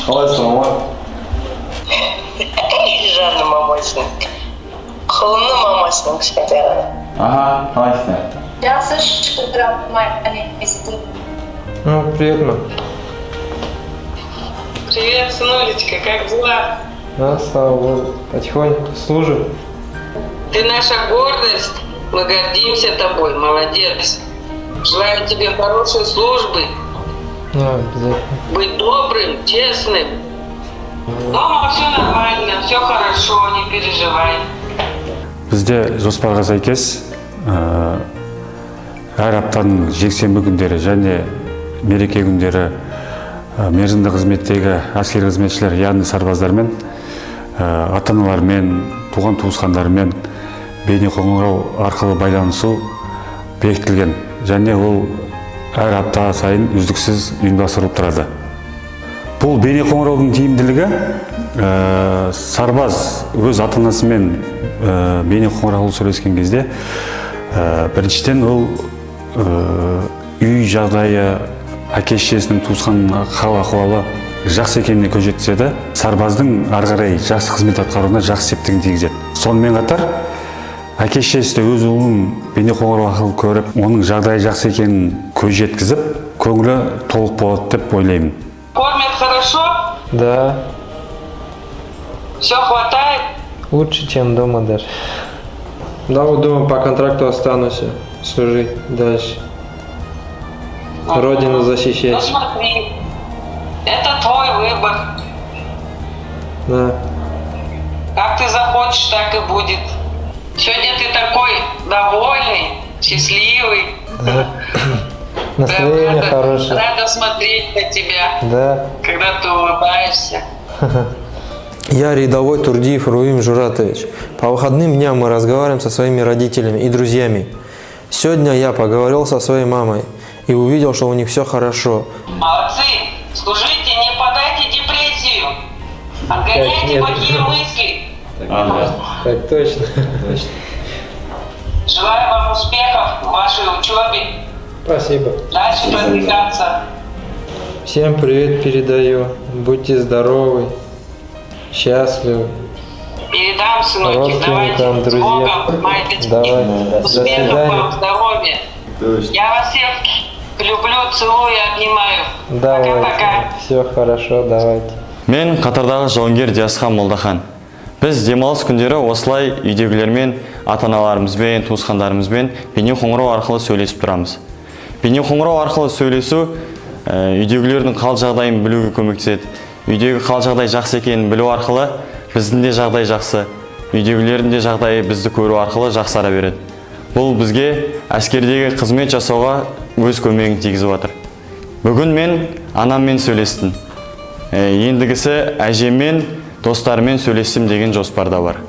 Қалайсың, мама? Жанның мамасының. Құлынның мамасының кішкентай ғана. Аха, қалайсың? Жақсы шүкір естіп. Ну, привет, мам. Привет, сынулечка, как дела? Да, слава Богу. Потихоньку служим. Ты наша гордость, мы гордимся тобой, молодец. Желаю тебе хорошей службы, Да, обязательно. быть добрым, честным. Дома все нормально, все хорошо, не переживай. Бізде жоспарға сәйкес әр аптаның жексенбі күндері және мереке күндері мерзімді қызметтегі әскери қызметшілер, яғни сарбаздармен, ата-аналармен, туған-туысқандармен бейнеқоңырау арқылы байланысу бекітілген, және ол әр апта сайын үздіксіз ұйымдастырылып тұрады. Бұл бейнеқоңыраудың тиімділігі сарбаз өз ата-анасымен бейнеқоңырау сөйлескен кезде біріншіден ол үй жағдайы, әке-шешесінің туысқан хал-ахуалы жақсы екеніне көз жеткізеді. Сарбаздың ары қарай жақсы қызмет атқаруына жақсы септігін тигізеді. Сонымен қатар әке-шешесі өз ұлын бейнеқоңырау арқылы көріп, оның жағдайы жақсы екенін көз жеткізіп, көңілі толық болады деп ойлаймын. Кормят хорошо? Да, Все хватает? лучше, чем дома даже. Да, вот дома по контракту останусь служить дальше. Родину Ну защищать. смотри, это твой выбор. Да. Как ты захочешь, так и будет. Сегодня ты такой довольный, счастливый. Да. Настроение Прям хорошее. рада смотреть на тебя, Да. когда ты улыбаешься. Я рядовой Турдиев Руим Журатович. По выходным дням мы разговариваем со своими родителями и друзьями. Сегодня я поговорил со своей мамой и увидел, что у них все хорошо. Молодцы! Служите, не впадайте в депрессию. Отгоняйте нет. плохие мысли. Так точно. Желаю вам успехов в вашей учебе. Спасибо. Дальше продвигаться. Всем привет передаю. Будьте здоровы, счастливы. Передам, сыночек, давайте. Родственникам, С друзьям. Богом, мои дочки. Давай. До Успехов свидания. вам, здоровья. Я вас всех люблю, целую и обнимаю. Давайте. Пока-пока. Все хорошо, давайте. Мен қатардағы жауынгер Диасхан Молдахан. Біз демалыс күндері осылай үйдегілермен, ата-аналарымызбен, туысқандарымызбен бейнеқоңырау арқылы сөйлесіп тұрамыз. Бейнеқоңырау арқылы сөйлесу үйдегілердің қал жағдайын білуге көмектеседі. Үйдегі қал жағдай жақсы екенін білу арқылы біздің де жағдай жақсы, үйдегілердің де жағдайы бізді көру арқылы жақсара береді. Бұл бізге әскердегі қызмет жасауға өз көмегін тигізіп отыр. Бүгін мен анаммен сөйлестім. Ендігісі әжеммен, достарымен сөйлестім деген жоспарда бар.